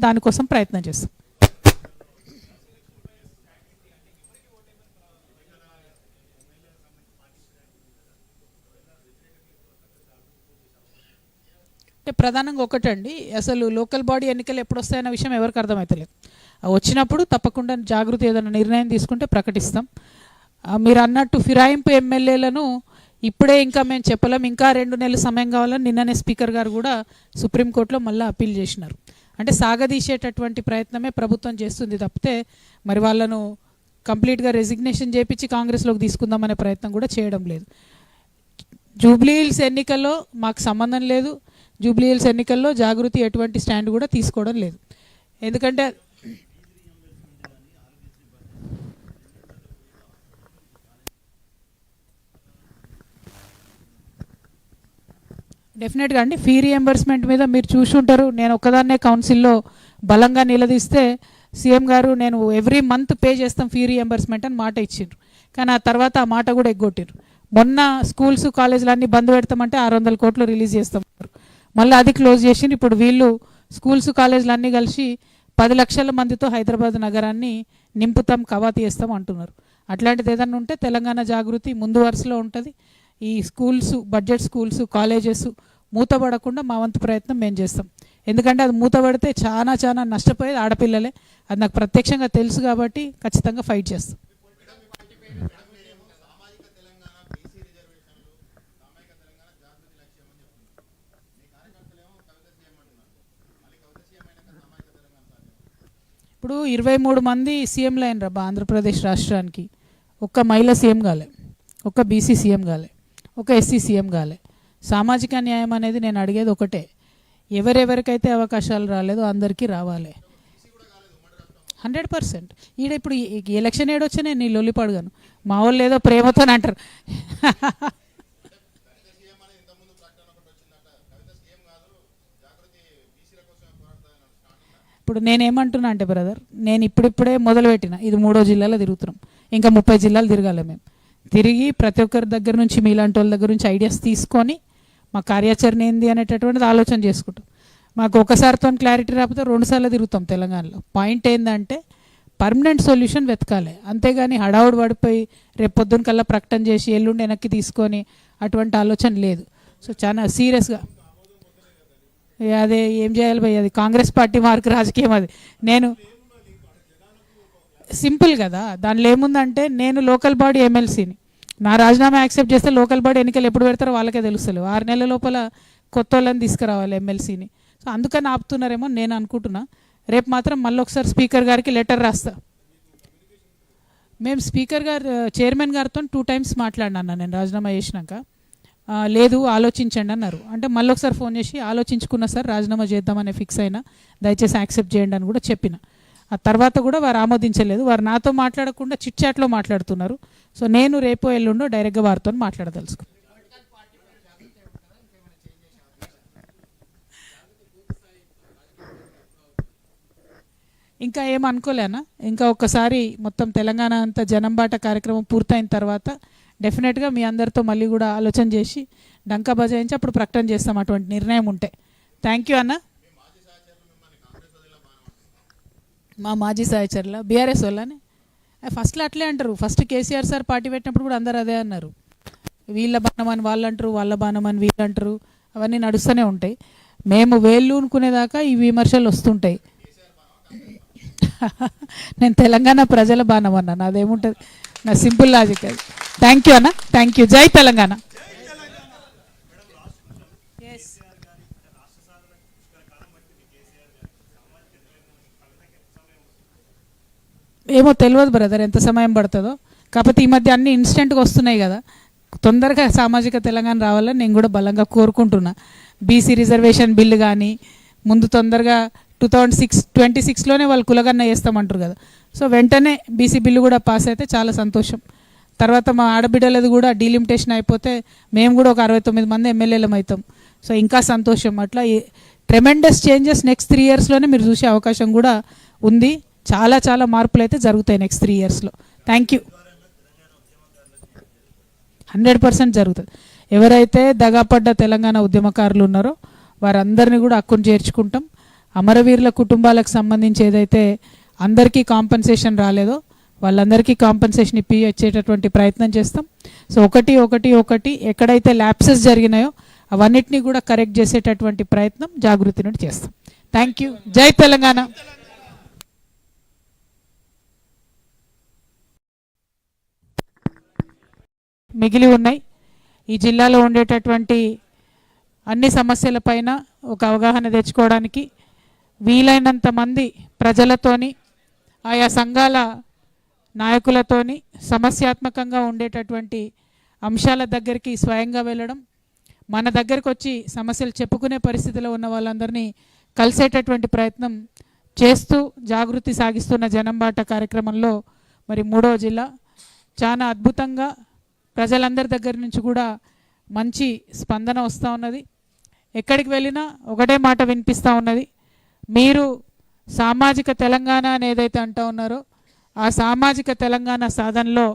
దానికోసం ప్రయత్నం చేస్తాం. అంటే ప్రధానంగా ఒకటండి, అసలు లోకల్ బాడీ ఎన్నికలు ఎప్పుడు వస్తాయన్న విషయం ఎవరికి అర్థమవుతలేదు. వచ్చినప్పుడు తప్పకుండా జాగృతి ఏదైనా నిర్ణయం తీసుకుంటే ప్రకటిస్తాం. మీరు అన్నట్టు ఫిరాయింపు ఎమ్మెల్యేలను ఇప్పుడే ఇంకా మేము చెప్పలేం, ఇంకా 2 నెలల సమయం కావాలని నిన్ననే స్పీకర్ గారు కూడా సుప్రీంకోర్టులో మళ్ళీ అప్పీల్ చేసినారు. అంటే సాగదీసేటటువంటి ప్రయత్నమే ప్రభుత్వం చేస్తుంది తప్పితే మరి వాళ్ళను కంప్లీట్గా రెసిగ్నేషన్ చేపించి కాంగ్రెస్లోకి తీసుకుందామనే ప్రయత్నం కూడా చేయడం లేదు. జూబ్లీహిల్స్ ఎన్నికల్లో మాకు సంబంధం లేదు. జూబ్లీహిల్స్ ఎన్నికల్లో జాగృతి ఎటువంటి స్టాండ్ కూడా తీసుకోవడం లేదు. ఎందుకంటే డెఫినెట్గా అండి, ఫీ రియంబర్స్మెంట్ మీద మీరు చూసుంటారు. నేను ఒక్కదాన్నే కౌన్సిల్లో బలంగా నిలదీస్తే సీఎం గారు నేను ఎవ్రీ మంత్ పే చేస్తాం ఫీ రియంబర్స్మెంట్ అని మాట ఇచ్చిండ్రు. కానీ ఆ తర్వాత ఆ మాట కూడా ఎగ్గొట్టిరు. మొన్న స్కూల్స్ కాలేజీలు అన్నీ బంద్ పెడతామంటే 600 కోట్లు రిలీజ్ చేస్తాం, మళ్ళీ అది క్లోజ్ చేసిండ్రు. ఇప్పుడు వీళ్ళు స్కూల్స్ కాలేజీలు అన్నీ కలిసి 10 లక్షల మందితో హైదరాబాద్ నగరాన్ని నింపుతాం, కవాతీ చేస్తాం అంటున్నారు. అట్లాంటిది ఏదన్నా ఉంటే తెలంగాణ జాగృతి ముందు వరుసలో ఉంటుంది. ఈ స్కూల్స్, బడ్జెట్ స్కూల్స్, కాలేజెస్ మూతపడకుండా మా వంతు ప్రయత్నం మేము చేస్తాం. ఎందుకంటే అది మూతపడితే చాలా నష్టపోయేది ఆడపిల్లలే. అది నాకు ప్రత్యక్షంగా తెలుసు కాబట్టి ఖచ్చితంగా ఫైట్ చేస్తాం. ఇప్పుడు 23 మంది సీఎంలు అయినరా ఆంధ్రప్రదేశ్ రాష్ట్రానికి. ఒక్క మహిళ సీఎం కాలే, ఒక్క బీసీ సీఎం కాలే, ఒక ఎస్సీ సీఎం కాలే. సామాజిక న్యాయం అనేది నేను అడిగేది ఒకటే, ఎవరెవరికైతే అవకాశాలు రాలేదో అందరికీ రావాలి 100%. ఈడ ఇప్పుడు ఎలక్షన్ ఏడొచ్చినా నీ లొల్లిపడగాను, మా వాళ్ళు ఏదో ప్రేమతో అంటారు. ఇప్పుడు నేనేమంటున్నా అంటే బ్రదర్, నేను ఇప్పుడిప్పుడే మొదలుపెట్టిన, ఇది 3వ జిల్లాలో తిరుగుతున్నాం, ఇంకా 30 జిల్లాలు తిరగాలి. మేము తిరిగి ప్రతి ఒక్కరి దగ్గర నుంచి, మీలాంటి వాళ్ళ దగ్గర నుంచి ఐడియాస్ తీసుకొని మా కార్యాచరణ ఏంది అనేటటువంటిది ఆలోచన చేసుకుంటాం. మాకు ఒకసారితో క్లారిటీ రాకపోతే 2 సార్లు తిరుగుతాం తెలంగాణలో. పాయింట్ ఏంటంటే పర్మనెంట్ సొల్యూషన్ వెతకాలి, అంతేగాని హడావుడు పడిపోయి రేపు పొద్దున కల్లా ప్రకటన చేసి ఎల్లుండి వెనక్కి తీసుకొని అటువంటి ఆలోచన లేదు. సో చాలా సీరియస్గా అదే ఏం చేయాలి భయ్, అది కాంగ్రెస్ పార్టీ మార్కు రాజకీయం. అది నేను సింపుల్ కదా, దానిలో ఏముందంటే నేను లోకల్ బాడీ ఎమ్మెల్సీని, నా రాజీనామా యాక్సెప్ట్ చేస్తే లోకల్ బాడీ ఎన్నికలు ఎప్పుడు పెడతారో వాళ్ళకే తెలుస్తలేవు. 6 నెలల లోపల కొత్త వాళ్ళని తీసుకురావాలి ఎమ్మెల్సీని. సో అందుకని ఆపుతున్నారేమో నేను అనుకుంటున్నా. రేపు మాత్రం మళ్ళీ ఒకసారి స్పీకర్ గారికి లెటర్ రాస్తా. మేము స్పీకర్ గారు, చైర్మన్ గారితో 2 టైమ్స్ మాట్లాడినా నేను రాజీనామా చేసినాక. లేదు ఆలోచించండి అన్నారు. అంటే మళ్ళీ ఒకసారి ఫోన్ చేసి ఆలోచించుకున్నా సార్, రాజీనామా చేద్దామని ఫిక్స్ అయినా, దయచేసి యాక్సెప్ట్ చేయండి అని కూడా చెప్పిన. ఆ తర్వాత కూడా వారు ఆమోదించలేదు. వారు నాతో మాట్లాడకుండా చిట్ చాట్లో మాట్లాడుతున్నారు. సో నేను రేపు ఎల్లుండో డైరెక్ట్గా వారితో మాట్లాడదలుచుకున్నాను. ఇంకా ఏమనుకోలేనా, ఇంకా ఒక్కసారి మొత్తం తెలంగాణ అంతా జనంబాట కార్యక్రమం పూర్తయిన తర్వాత డెఫినెట్గా మీ అందరితో మళ్ళీ కూడా ఆలోచన చేసి డంకా బజాయించి అప్పుడు ప్రకటన చేస్తాం అటువంటి నిర్ణయం ఉంటే. థ్యాంక్ యూ అన్న. మా మాజీ సహచరుల బీఆర్ఎస్ వాళ్ళని ఫస్ట్లో అట్లే అంటారు. ఫస్ట్ కేసీఆర్ సార్ పార్టీ పెట్టినప్పుడు కూడా అందరు అదే అన్నారు, వీళ్ళ బాణమని వాళ్ళు అంటారు, వాళ్ళ బాణమని వీళ్ళు అంటారు, అవన్నీ నడుస్తూనే ఉంటాయి. మేము వేళ్ళు అనుకునేదాకా ఈ విమర్శలు వస్తుంటాయి. నేను తెలంగాణ ప్రజల బాణం అన్నా, నాదేముంటుంది, నా సింపుల్ లాజిక్ అది. థ్యాంక్ యూ అన్న, థ్యాంక్ యూ. జై తెలంగాణ. ఏమో తెలియదు బ్రదర్ ఎంత సమయం పడుతుందో, కాకపోతే ఈ మధ్య అన్ని ఇన్స్టెంట్గా వస్తున్నాయి కదా, తొందరగా సామాజిక తెలంగాణ రావాలని నేను కూడా బలంగా కోరుకుంటున్నా. బీసీ రిజర్వేషన్ బిల్లు కానీ ముందు తొందరగా 2026లోనే వాళ్ళు కులగన్న చేస్తామంటారు కదా, సో వెంటనే బీసీ బిల్లు కూడా పాస్ అయితే చాలా సంతోషం. తర్వాత మా ఆడబిడ్డలది కూడా డీలిమిటేషన్ అయిపోతే మేము కూడా ఒక 69 మంది ఎమ్మెల్యేలం అవుతాం. సో ఇంకా సంతోషం. అట్లా ట్రెమెండస్ చేంజెస్ నెక్స్ట్ 3 ఇయర్స్లోనే మీరు చూసే అవకాశం కూడా ఉంది. చాలా మార్పులు అయితే జరుగుతాయి నెక్స్ట్ 3 ఇయర్స్లో. Thank you. 100% జరుగుతుంది. ఎవరైతే దగాపడ్డ తెలంగాణ ఉద్యమకారులు ఉన్నారో వారందరినీ కూడా హక్కును చేర్చుకుంటాం. అమరవీరుల కుటుంబాలకు సంబంధించి ఏదైతే అందరికీ కాంపన్సేషన్ రాలేదో వాళ్ళందరికీ కాంపన్సేషన్ ఇచ్చేటటువంటి ప్రయత్నం చేస్తాం. సో ఒకటి ఎక్కడైతే ల్యాప్సెస్ జరిగినాయో అవన్నిటినీ కూడా కరెక్ట్ చేసేటటువంటి ప్రయత్నం జాగృతి నుండి చేస్తాం. Thank you. జై తెలంగాణ. మిగిలి ఉన్నాయి ఈ జిల్లాలో ఉండేటటువంటి అన్ని సమస్యలపైన ఒక అవగాహన తెచ్చుకోవడానికి వీలైనంత మంది ప్రజలతోని ఆయా సంఘాల నాయకులతోని సమస్యాత్మకంగా ఉండేటటువంటి అంశాల దగ్గరికి స్వయంగా వెళ్ళడం, మన దగ్గరకు వచ్చి సమస్యలు చెప్పుకునే పరిస్థితిలో ఉన్న వాళ్ళందరినీ కలిసేటటువంటి ప్రయత్నం చేస్తూ జాగృతి సాగిస్తున్న జనంబాట కార్యక్రమంలో మరి 3వ జిల్లా చాలా అద్భుతంగా ప్రజలందరి దగ్గర నుంచి కూడా మంచి స్పందన వస్తూ ఉన్నది. ఎక్కడికి వెళ్ళినా ఒకటే మాట వినిపిస్తూ ఉన్నది, మీరు సామాజిక తెలంగాణ అని ఏదైతే అంటూ ఉన్నారో ఆ సామాజిక తెలంగాణ సాధనలో